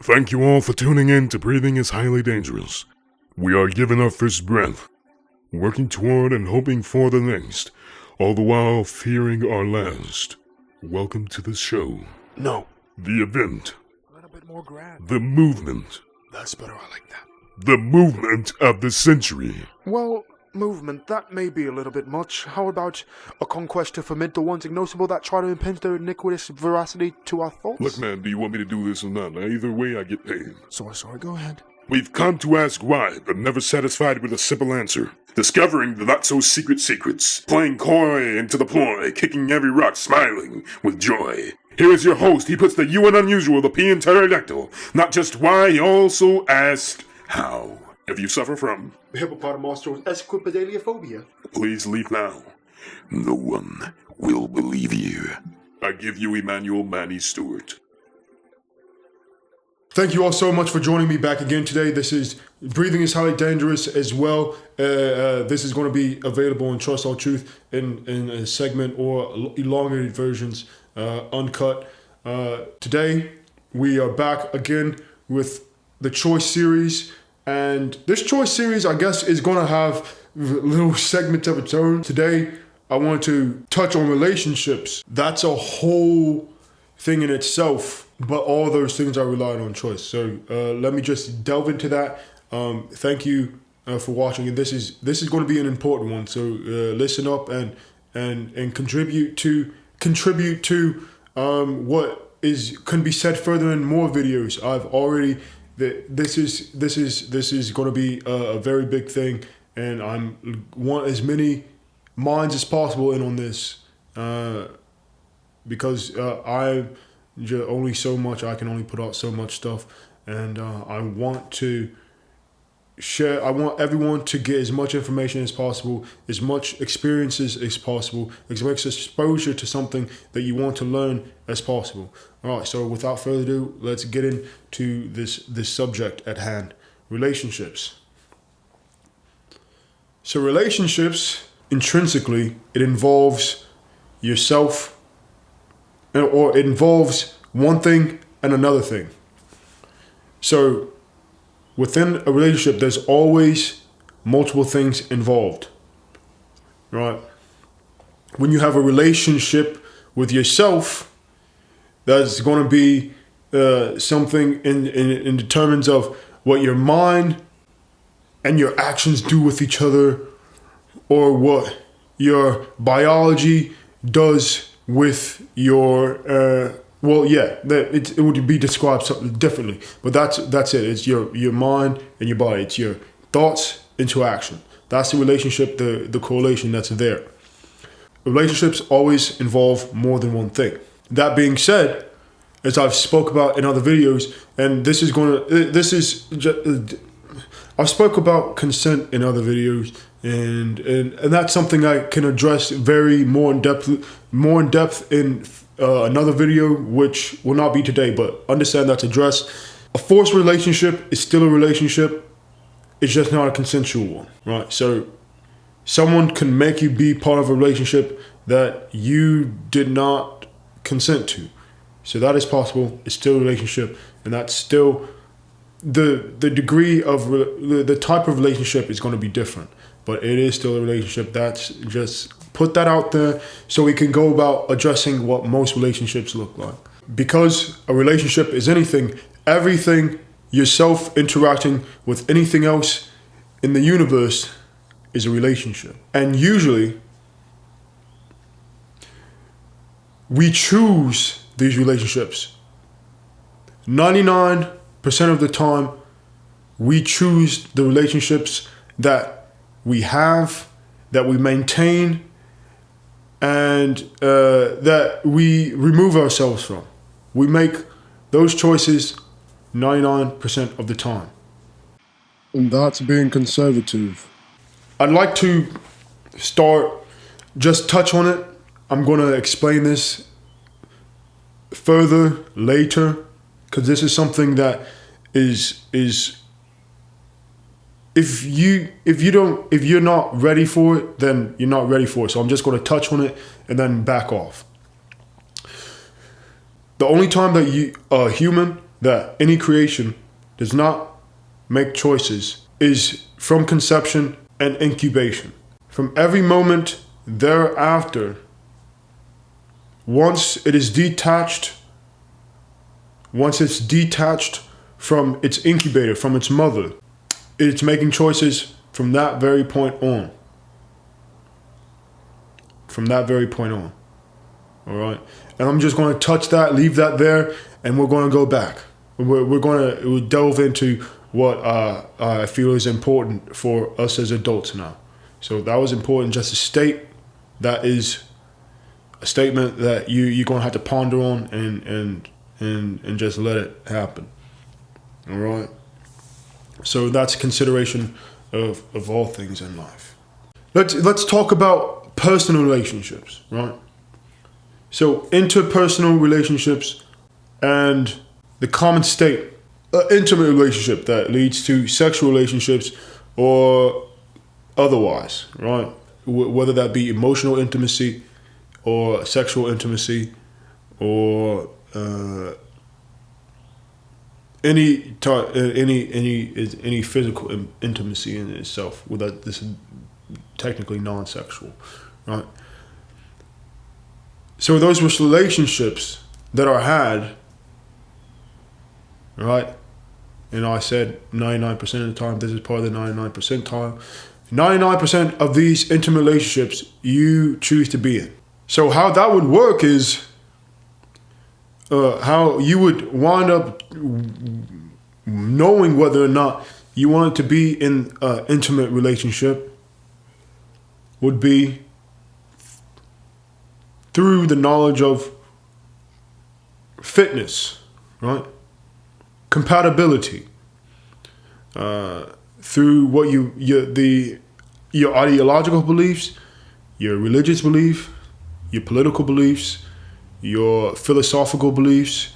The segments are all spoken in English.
Thank you all for tuning in to Breathing is Highly Dangerous. We are given our first breath, working toward and hoping for the next, all the while fearing our last. Welcome to the show. No. The event. A little bit more grand. The movement. That's better, I like that. The movement of the century. Well, movement, that may be a little bit much. How about a conquest to ferment the ones ignoble that try to impinge their iniquitous veracity to our thoughts? Look, man, do you want me to do this or not? Either way, I get paid. Sorry, go ahead. We've come to ask why, but never satisfied with a simple answer. Discovering the not-so-secret secrets. Playing coy into the ploy, kicking every rock, smiling with joy. Here is your host. He puts the U in unusual, the P in pterodactyl. Not just why, he also asked how. If you suffer from hippopotamonstros esquipedaliophobia, please leave now. No one will believe you. I give you Emmanuel Manny Stewart. Thank you all so much for joining me back again today. This is Breathing is Highly Dangerous as well. This is going to be available in Trust All Truth in a segment or elongated versions, uncut. Today, we are back again with the Choice Series. And this Choice Series, I guess, is going to have little segments of its own. Today, I want to touch on relationships. That's a whole thing in itself, but all those things are relied on choice. So let me just delve into that. Thank you for watching. And this is going to be an important one. So listen up and contribute to what can be said further in more videos. I've already. This is going to be a very big thing, and I want as many minds as possible in on this, because I'm only so much. I can only put out so much stuff, and I want to share. I want everyone to get as much information as possible, as much experiences as possible, as much exposure to something that you want to learn as possible. All right, so without further ado, let's get into this subject at hand, relationships. So relationships, intrinsically, it involves yourself, or it involves one thing and another thing. So within a relationship, there's always multiple things involved, right? When you have a relationship with yourself, that's going to be something in terms of what your mind and your actions do with each other, or what your biology does with your it would be described something differently, but that's it. It's your mind and your body. It's your thoughts into action. That's the relationship, the correlation that's there. Relationships always involve more than one thing. That being said, as I've spoke about in other videos, and I've spoke about consent in other videos, and that's something I can address more in depth in another video, which will not be today, but understand that's addressed. A forced relationship is still a relationship. It's just not a consensual one, right? So someone can make you be part of a relationship that you did not consent to. So that is possible. It's still a relationship, and that's still the degree of the type of relationship is going to be different, but it is still a relationship. That's just put that out there so we can go about addressing what most relationships look like. Because a relationship is everything yourself interacting with anything else in the universe is a relationship. And usually we choose these relationships. 99% of the time, we choose the relationships that we have, that we maintain, and that we remove ourselves from. We make those choices 99% of the time. And that's being conservative. I'd like to touch on it. I'm going to explain this further later, because this is something that is if you're not ready for it, then you're not ready for it. So I'm just going to touch on it and then back off. The only time that a human that any creation does not make choices is from conception and incubation. From every moment thereafter, once it's detached from its incubator, from its mother, it's making choices from that very point on. From that very point on. All right? And I'm just going to touch that, leave that there, and we're going to go back. We're going to delve into what I feel is important for us as adults now. So that was important just to state. That is a statement that you're going to have to ponder on and just let it happen. All right? So that's a consideration of all things in life. Let's talk about personal relationships, right? So interpersonal relationships and the common state, an intimate relationship that leads to sexual relationships or otherwise, right? Whether that be emotional intimacy or sexual intimacy or any physical intimacy in itself, without this is technically non-sexual, right? So those relationships that are had, right? And I said 99% of the time, this is part of the 99% time. 99% of these intimate relationships you choose to be in. So how that would work is how you would wind up knowing whether or not you wanted to be in an intimate relationship would be through the knowledge of fitness, right? Compatibility, through what your ideological beliefs, your religious belief, your political beliefs, your philosophical beliefs,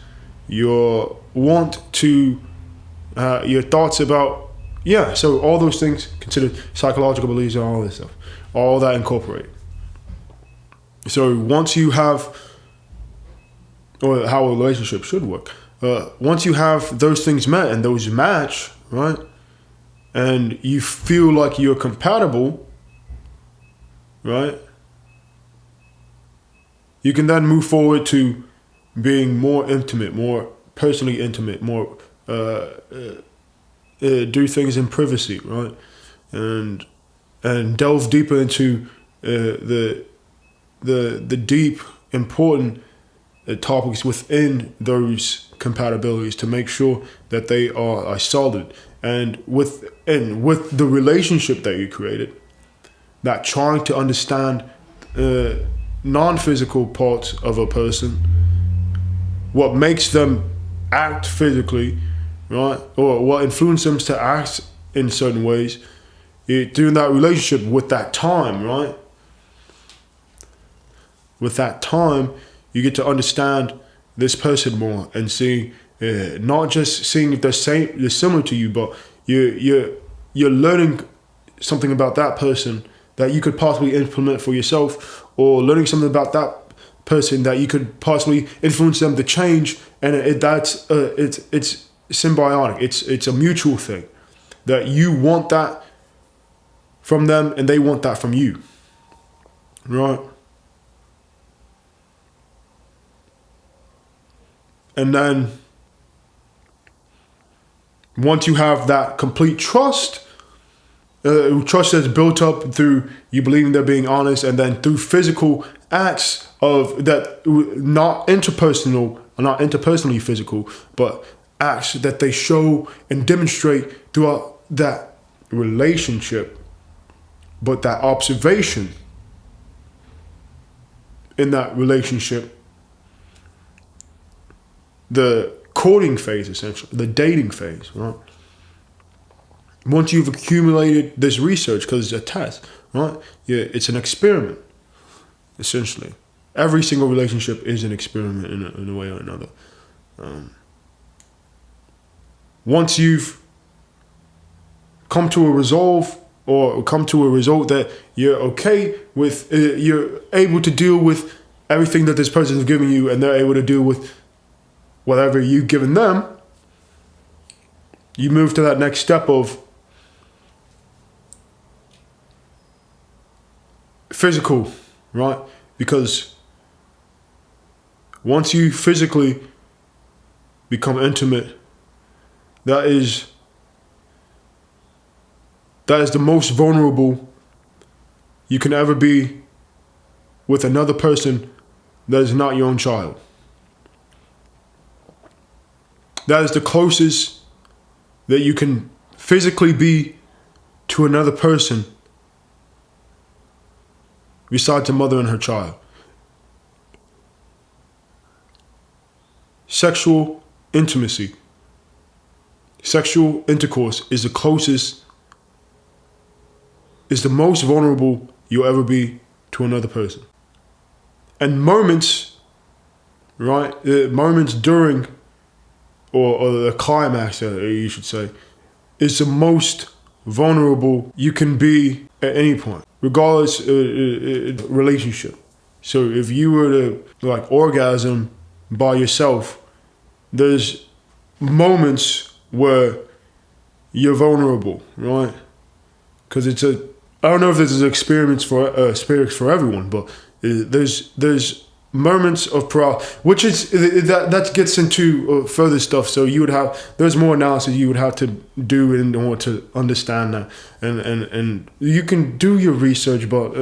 your your thoughts about, so all those things considered psychological beliefs and all this stuff, all that incorporated. So once you have, or how a relationship should work, once you have those things met and those match, right, and you feel like you're compatible, right, you can then move forward to being more intimate, more personally intimate, more do things in privacy, right, and delve deeper into the deep, important topics within those compatibilities to make sure that they are solid. And with the relationship that you created, that trying to understand non-physical parts of a person, what makes them act physically, right, or what influences them to act in certain ways, doing that relationship with that time, right? With that time, you get to understand this person more and see, not just seeing if they're similar to you, but you're learning something about that person that you could possibly implement for yourself, or learning something about that person that you could possibly influence them to change, and it's symbiotic. It's a mutual thing that you want that from them and they want that from you, right? And then once you have that complete trust that's built up through you believing they're being honest, and then through physical acts of that, not interpersonally physical, but acts that they show and demonstrate throughout that relationship, but that observation in that relationship, the courting phase, essentially, the dating phase, right? Once you've accumulated this research, because it's a test, right? Yeah, it's an experiment, essentially. Every single relationship is an experiment in a way or another. Once you've come to a resolve or come to a result that you're okay with, you're able to deal with everything that this person is giving you, and they're able to deal with whatever you've given them, you move to that next step of physical, right? Because once you physically become intimate, that is the most vulnerable you can ever be with another person that is not your own child. That is the closest that you can physically be to another person besides a mother and her child. Sexual intimacy, sexual intercourse is the closest, is the most vulnerable you'll ever be to another person. And moments, right? Moments during, or the climax, you should say, is the most vulnerable you can be at any point, regardless relationship. So if you were to like orgasm by yourself, there's moments where you're vulnerable, right? Because I don't know if this is an experience for everyone, but there's moments of paralysis, which is that gets into further stuff. So there's more analysis you would have to do in order to understand that, and you can do your research, but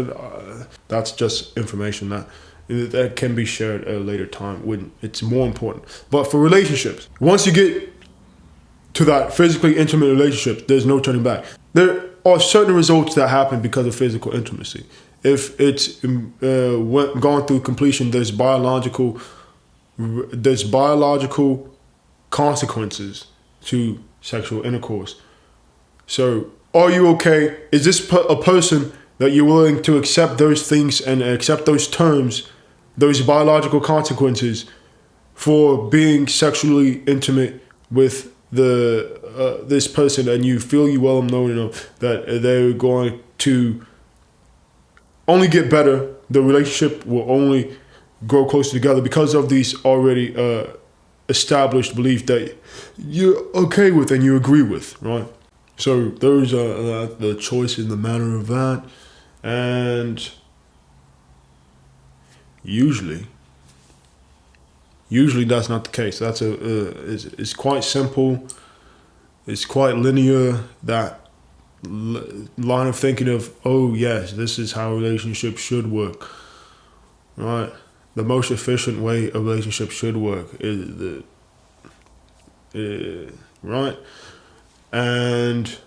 that's just information that can be shared at a later time when it's more important. But for relationships, once you get to that physically intimate relationship, there's no turning back. There are certain results that happen because of physical intimacy. If it's gone through completion, there's biological consequences to sexual intercourse. So, are you okay? Is this a person that you're willing to accept those things and accept those terms, those biological consequences for being sexually intimate with this person, and you feel you well known enough that they're going to only get better, the relationship will only grow closer together because of these already established beliefs that you're okay with and you agree with, right? So those are the choice in the matter of that. And usually that's not the case. That's it's quite simple. It's quite linear, that line of thinking of, oh yes, this is how relationships should work, right? The most efficient way a relationship should work is right? And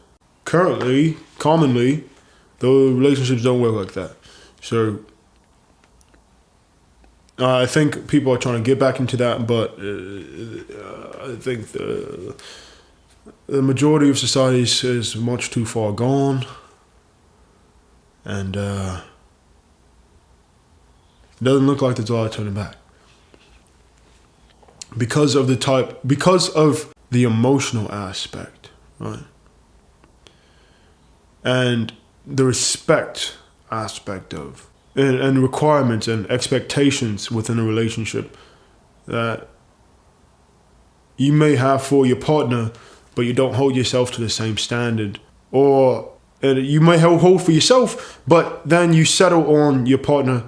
commonly, the relationships don't work like that. So I think people are trying to get back into that, but I think the majority of society is much too far gone, and it doesn't look like there's a lot of turning back because of the emotional aspect, right? And the respect aspect of and requirements and expectations within a relationship that you may have for your partner, but you don't hold yourself to the same standard. Or you may hold for yourself, but then you settle on your partner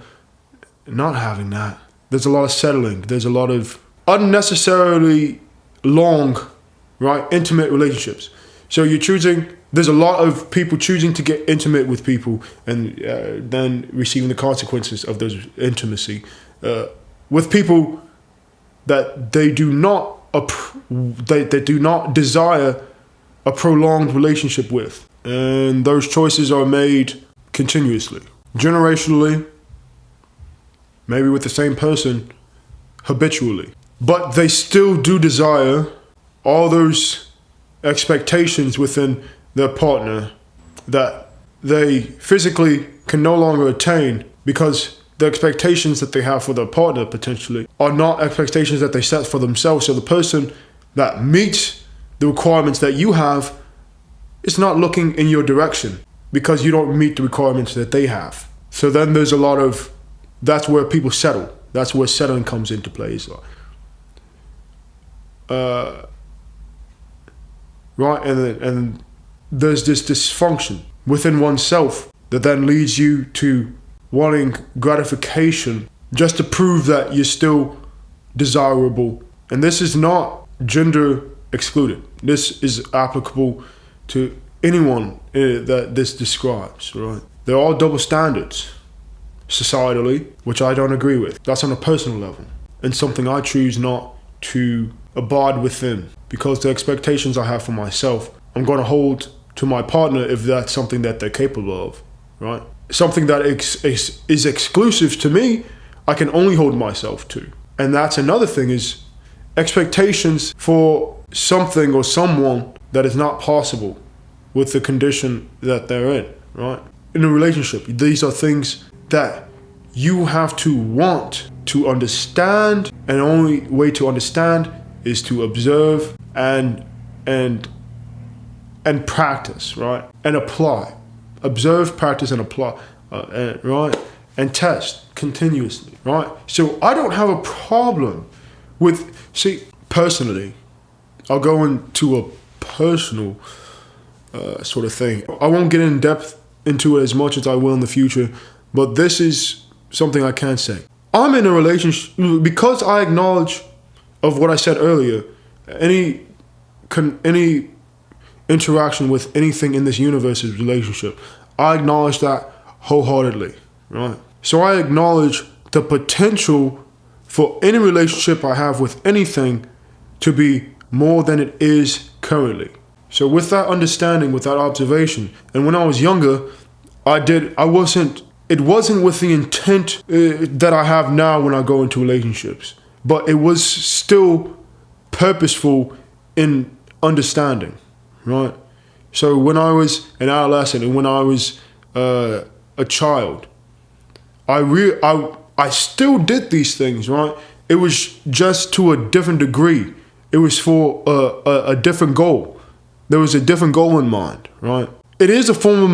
not having that. There's a lot of settling. There's a lot of unnecessarily long, right, intimate relationships. So there's a lot of people choosing to get intimate with people and then receiving the consequences of those intimacy with people that they do not they do not desire a prolonged relationship with. And those choices are made continuously, generationally, maybe with the same person, habitually. But they still do desire all those expectations within their partner that they physically can no longer attain because the expectations that they have for their partner potentially are not expectations that they set for themselves. So the person that meets the requirements that you have is not looking in your direction because you don't meet the requirements that they have. So then there's that's where people settle. That's where settling comes into play. So, right? And there's this dysfunction within oneself that then leads you to wanting gratification just to prove that you're still desirable. And this is not gender excluded. This is applicable to anyone that this describes, right? There are double standards societally, which I don't agree with. That's on a personal level, and something I choose not to abide within, because the expectations I have for myself, I'm going to hold to my partner if that's something that they're capable of, right? Something that is exclusive to me, I can only hold myself to. And that's another thing, is expectations for something or someone that is not possible with the condition that they're in, right? In a relationship, these are things that you have to want to understand, and the only way to understand is to observe and practice, right? And apply. Observe, practice, and apply, right? And test continuously, right? So I don't have a problem with, personally, I'll go into a personal sort of thing. I won't get in depth into it as much as I will in the future, but this is something I can say. I'm in a relationship because I acknowledge of what I said earlier. Any interaction with anything in this universe is relationship. I acknowledge that wholeheartedly, right? So I acknowledge the potential for any relationship I have with anything to be more than it is currently. So with that understanding, with that observation, and when I was younger, it wasn't with the intent that I have now when I go into relationships, but it was still purposeful in understanding, right? So when I was an adolescent and when I was a child, I still did these things, right? It was just to a different degree. It was for a different goal. There was a different goal in mind, right? It is a form of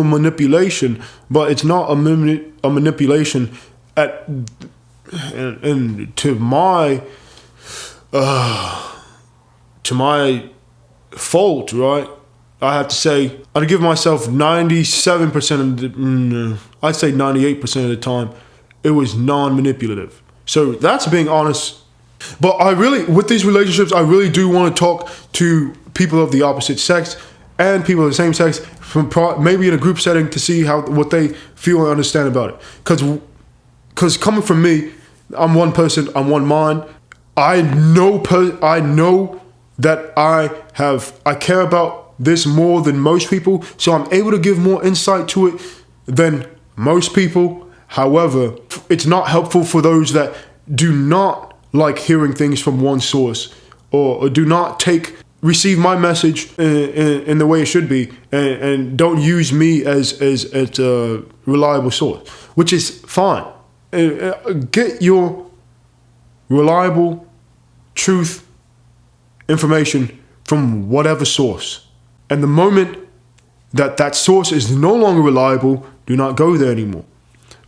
manipulation, but it's not a manipulation to my fault, right? I have to say, I'd give myself 97% I'd say 98% of the time, it was non-manipulative. So that's being honest. But with these relationships, I really do want to talk to people of the opposite sex and people of the same sex, maybe in a group setting, to see what they feel and understand about it. Because coming from me, I'm one person, I'm one mind. I know that I care about this more than most people, so I'm able to give more insight to it than most people. However, it's not helpful for those that do not like hearing things from one source, or do not receive my message in the way it should be, and don't use me as a reliable source, which is fine. Get your reliable truth information from whatever source. And the moment that source is no longer reliable, do not go there anymore.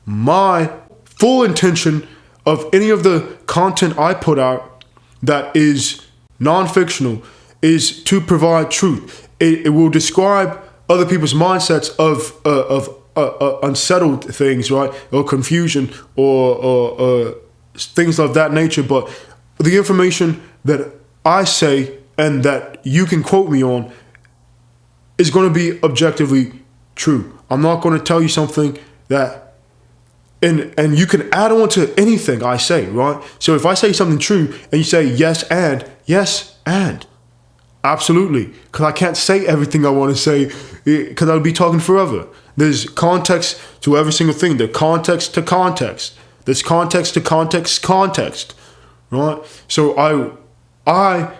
My full intention of any of the content I put out that is non-fictional is to provide truth. It will describe other people's mindsets of unsettled things, right? Or confusion or things of that nature. But the information that I say and that you can quote me on is going to be objectively true. I'm not going to tell you something that, and you can add on to anything I say, right? So if I say something true and you say yes and, absolutely. Because I can't say everything I want to say, because I would be talking forever. There's context to every single thing. There's context to context. There's context to context, right? So I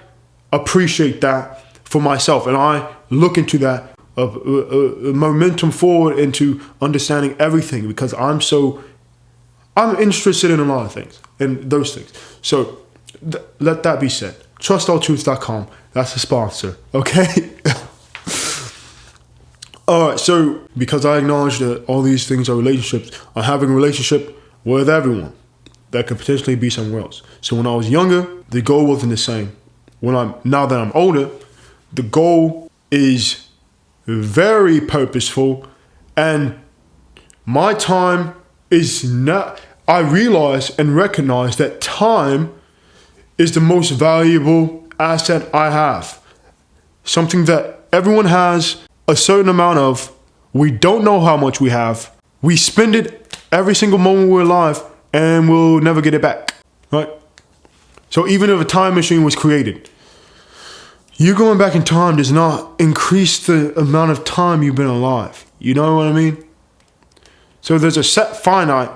appreciate that for myself, and I look into that momentum forward into understanding everything, because I'm interested in a lot of things, and those things. So let that be said. TrustAllTruth.com. That's the sponsor. Okay. All right. So because I acknowledge that all these things are relationships, I'm having a relationship with everyone that could potentially be somewhere else. So when I was younger, the goal wasn't the same. Now that I'm older, the goal is very purposeful, and my time is not, I realize and recognize that time is the most valuable asset I have. Something that everyone has a certain amount of. We don't know how much we have. We spend it every single moment we're alive, and we'll never get it back, right? So even if a time machine was created, you going back in time does not increase the amount of time you've been alive. You know what I mean? So there's a set finite.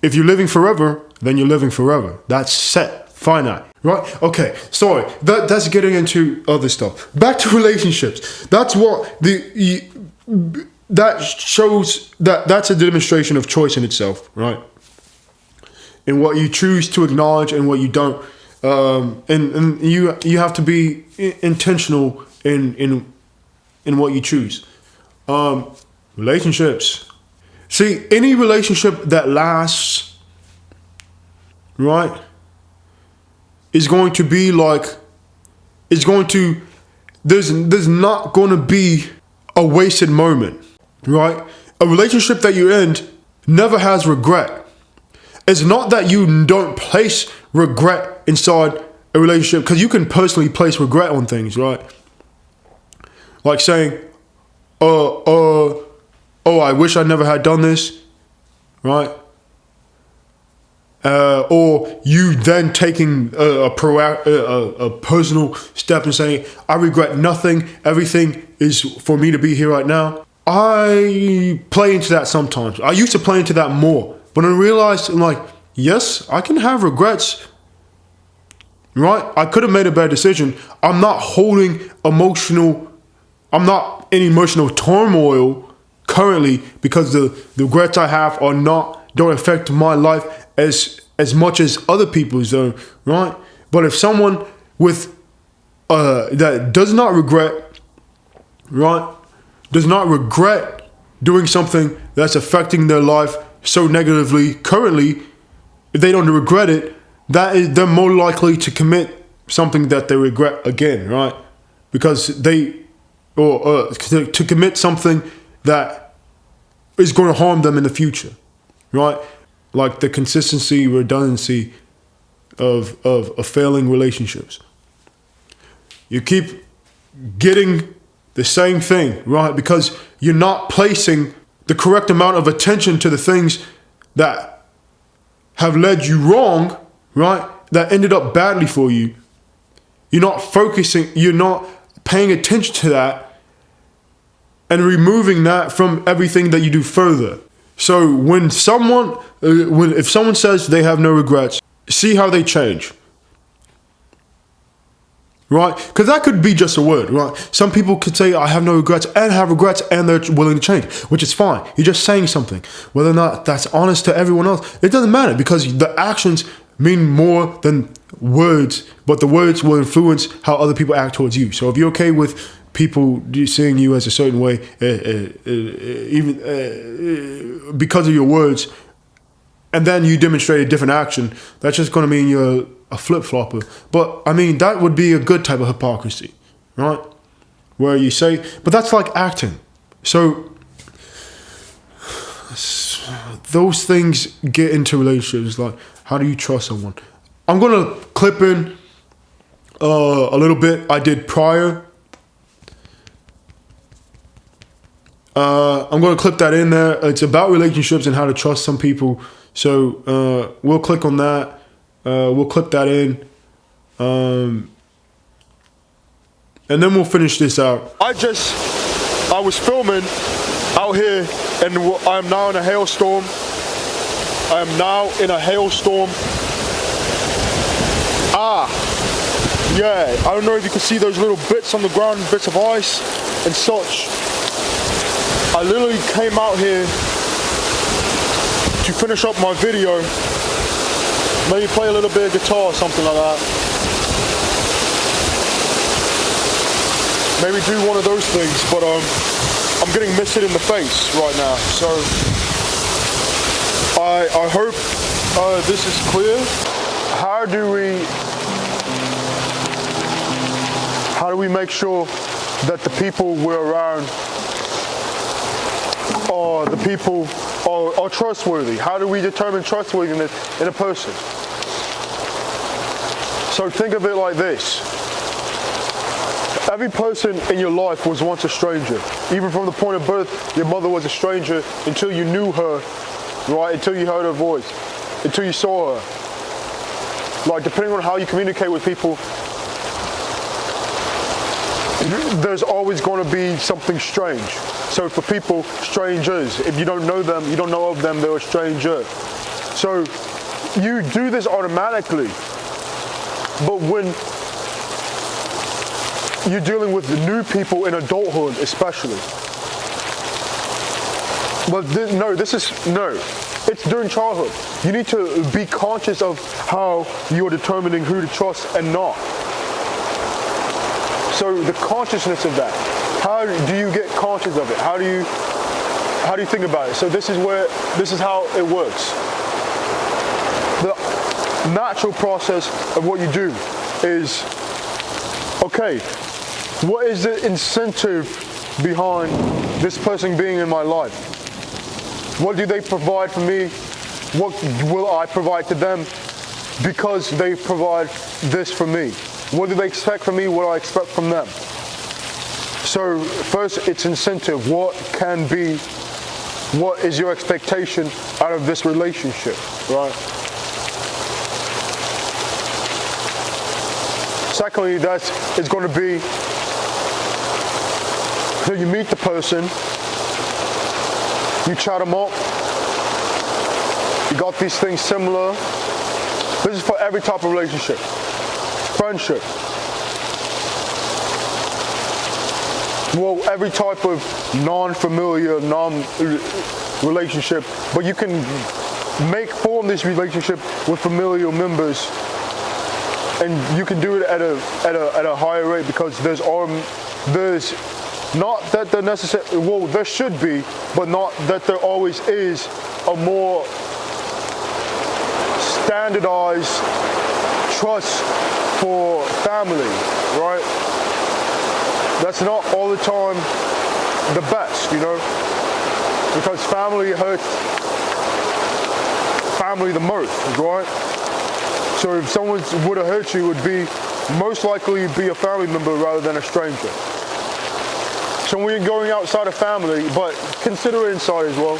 If you're living forever, then you're living forever. That's set finite, right? Okay, sorry. That's getting into other stuff. Back to relationships. That's what that shows that's a demonstration of choice in itself, right? And what you choose to acknowledge and what you don't. And you have to be intentional in what you choose. Relationships. See, any relationship that lasts, right, is going to be like, there's not going to be a wasted moment, right? A relationship that you end never has regret. It's not that you don't place regret inside a relationship, because you can personally place regret on things, right? Like saying, oh, I wish I never had done this, right? Or you then taking a personal step and saying, I regret nothing. Everything is for me to be here right now. I play into that sometimes. I used to play into that more, but I realized, like, yes, I can have regrets, right? I could have made a better decision. I'm not in emotional turmoil currently because the regrets I have don't affect my life as much as other people's, though, right? But if someone with that does not regret, right, does not regret doing something that's affecting their life so negatively currently, if they don't regret it, they're more likely to commit something that they regret again, right? Because to commit something that is going to harm them in the future, right? Like the consistency, redundancy of failing relationships. You keep getting the same thing, right? Because you're not placing the correct amount of attention to the things that have led you wrong, right? That ended up badly for you. You're not focusing, you're not paying attention to that and removing that from everything that you do further. So if someone says they have no regrets, see how they change. Right? Because that could be just a word, right? Some people could say, I have no regrets, and have regrets, and they're willing to change, which is fine. You're just saying something. Whether or not that's honest to everyone else, it doesn't matter, because the actions mean more than words, but the words will influence how other people act towards you. So if you're okay with people seeing you as a certain way, even because of your words, and then you demonstrate a different action, that's just going to mean you're a flip-flopper. But I mean, that would be a good type of hypocrisy, right? Where you say, but that's like acting. So those things get into relationships. Like, how do you trust someone? I'm going to clip in a little bit I did prior. I'm going to clip that in there. It's about relationships and how to trust some people. So we'll click on that. We'll clip that in. And then we'll finish this out. I was filming out here, and I'm now in a hailstorm. Yeah, I don't know if you can see those little bits on the ground, bits of ice and such. I literally came out here to finish up my video, maybe play a little bit of guitar or something like that. Maybe do one of those things, but I'm getting misted in the face right now. So I hope this is clear. How How do we make sure that the people we're around are trustworthy? How do we determine trustworthiness in a person? So think of it like this. Every person in your life was once a stranger. Even from the point of birth, your mother was a stranger until you knew her, right? Until you heard her voice, until you saw her. Like, depending on how you communicate with people, there's always going to be something strange. So for people, strangers, if you don't know them, you don't know of them, they're a stranger. So you do this automatically. But when you're dealing with new people in adulthood, especially, but it's during childhood. You need to be conscious of how you're determining who to trust and not. So the consciousness of that. How do you get conscious of it? How do you think about it? So this is how it works. The natural process of what you do is, okay, what is the incentive behind this person being in my life? What do they provide for me? What will I provide to them because they provide this for me? What do they expect from me? What do I expect from them? So first, it's incentive. What is your expectation out of this relationship, right? Secondly, it's going to be, so you meet the person, you chat them up, you got these things similar. This is for every type of relationship. Friendship. Well, every type of non-familiar, non-relationship, but you can form this relationship with familiar members, and you can do it at a higher rate because there's not that there necessarily, well, there should be, but not that there always is a more standardized trust for family, right? That's not all the time the best, because family hurts family the most, right? So if someone would have hurt you, it would be most likely be a family member rather than a stranger. So when you're going outside of family, but consider it inside as well,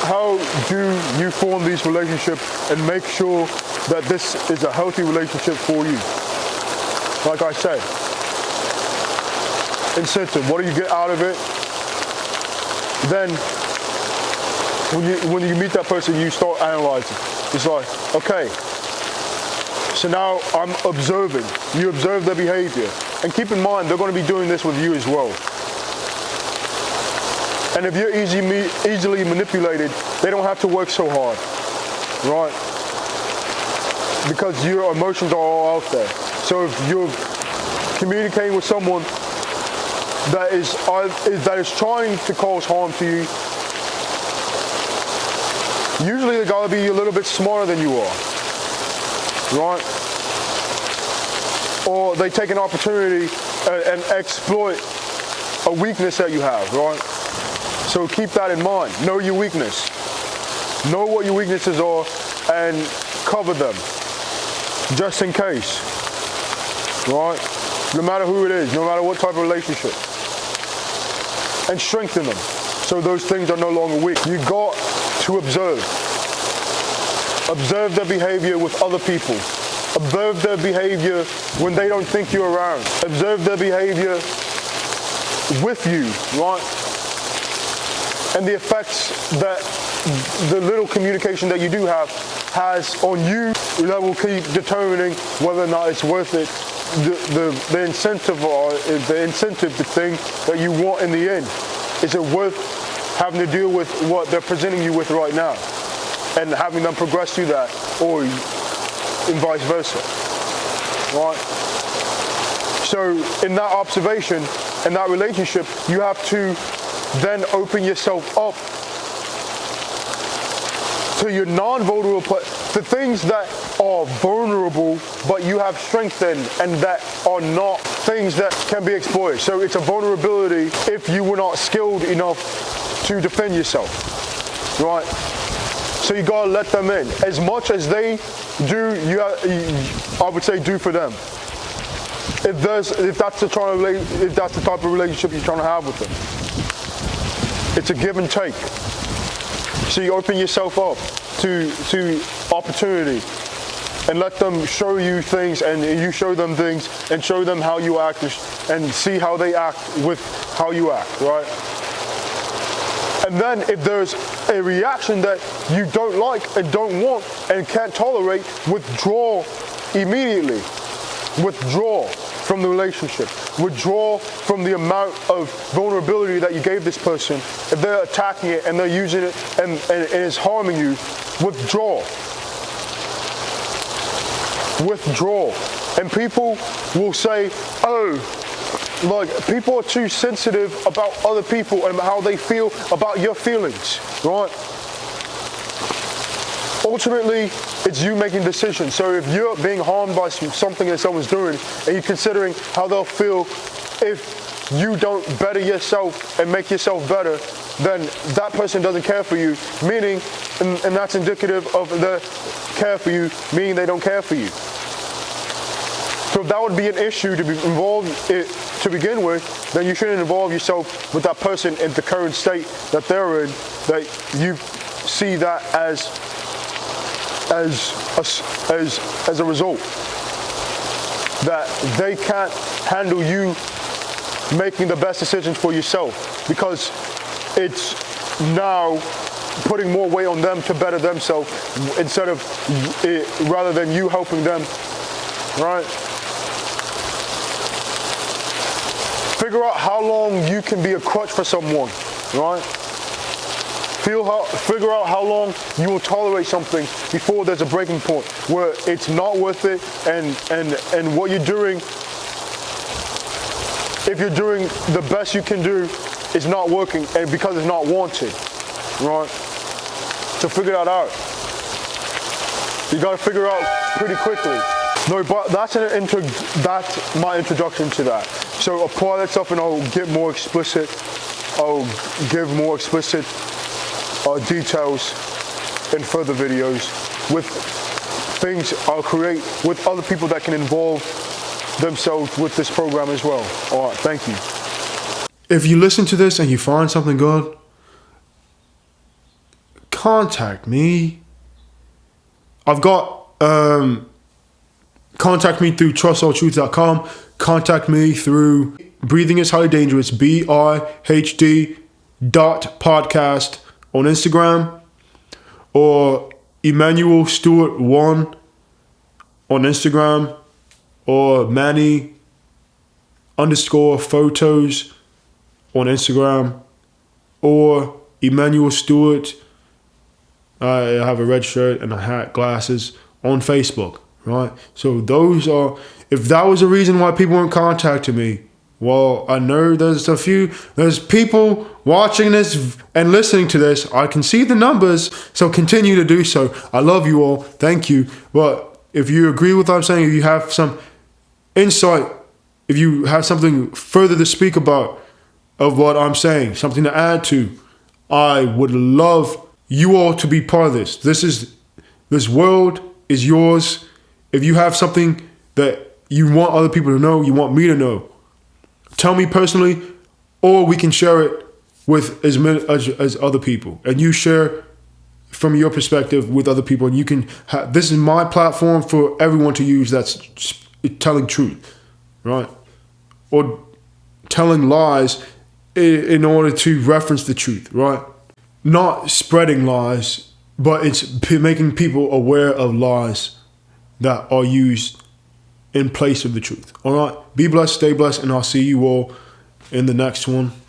how do you form these relationships and make sure that this is a healthy relationship for you? Like I said, incentive. What do you get out of it? Then, when you meet that person, you start analyzing. It's like, okay, so now I'm observing. You observe their behavior. And keep in mind, they're going to be doing this with you as well. And if you're easily manipulated, they don't have to work so hard, right? Because your emotions are all out there. So if you're communicating with someone that is trying to cause harm to you, usually they gotta be a little bit smarter than you are, right? Or they take an opportunity and exploit a weakness that you have, right? So keep that in mind. Know your weakness. Know what your weaknesses are and cover them, just in case, right? No matter who it is, no matter what type of relationship. And strengthen them, so those things are no longer weak. You got to observe. Observe their behavior with other people. Observe their behavior when they don't think you're around. Observe their behavior with you, right? And the effects that the little communication that you do have has on you, that will keep determining whether or not it's worth it. The incentive, the thing that you want in the end. Is it worth having to deal with what they're presenting you with right now and having them progress through that, or and vice versa, right? So in that observation, in that relationship, you have to then open yourself up to your non-vulnerable the things that are vulnerable, but you have strength in, and that are not things that can be exploited. So it's a vulnerability if you were not skilled enough to defend yourself, right? So you gotta let them in. As much as they do, I would say do for them. If that's the type of relationship you're trying to have with them, it's a give and take. So you open yourself up to opportunity, and let them show you things, and you show them things, and show them how you act, and see how they act with how you act, right? And then if there's a reaction that you don't like and don't want and can't tolerate, withdraw immediately. Withdraw from the relationship. Withdraw from the amount of vulnerability that you gave this person. If they're attacking it and they're using it and it's harming you, withdraw. Withdraw. And people will say, oh, like, people are too sensitive about other people and how they feel about your feelings, right? Ultimately, it's you making decisions. So if you're being harmed by something that someone's doing, and you're considering how they'll feel if you don't better yourself and make yourself better, then that person doesn't care for you, meaning, and that's indicative of their care for you, meaning they don't care for you. So if that would be an issue to be involved in, to begin with, then you shouldn't involve yourself with that person in the current state that they're in, that you see that as a result. That they can't handle you making the best decisions for yourself, because it's now putting more weight on them to better themselves instead of rather than you helping them, right? Figure out how long you can be a crutch for someone, right? Figure out how long you will tolerate something before there's a breaking point where it's not worth it, and what you're doing, if you're doing the best you can do, is not working, and because it's not wanted, right? So figure that out. You got to figure out pretty quickly. No, but that's my introduction to that. So apply that stuff, and I'll get more explicit. I'll give more explicit details in further videos with things I'll create with other people that can involve themselves with this program as well. All right, thank you. If you listen to this and you find something good, contact me. I've got contact me through trustworthiness.com. Contact me through Breathing is Highly Dangerous, BIHD.podcast on Instagram, or Emmanuel Stewart 1 on Instagram, or Manny_photos on Instagram, or Emmanuel Stewart, I have a red shirt and a hat, glasses, on Facebook, right? So those are, if that was the reason why people weren't contacting me, well, I know there's people watching this and listening to this. I can see the numbers, so continue to do so. I love you all. Thank you. But if you agree with what I'm saying, if you have some insight, if you have something further to speak about of what I'm saying, something to add to, I would love you all to be part of this. This world is yours. If you have something that you want other people to know, you want me to know, tell me personally, or we can share it with as many as other people, and you share from your perspective with other people, and you can this is my platform for everyone to use that's telling truth, right? Or telling lies in order to reference the truth, right? Not spreading lies, but it's making people aware of lies that are used in place of the truth. All right, be blessed, stay blessed, and I'll see you all in the next one.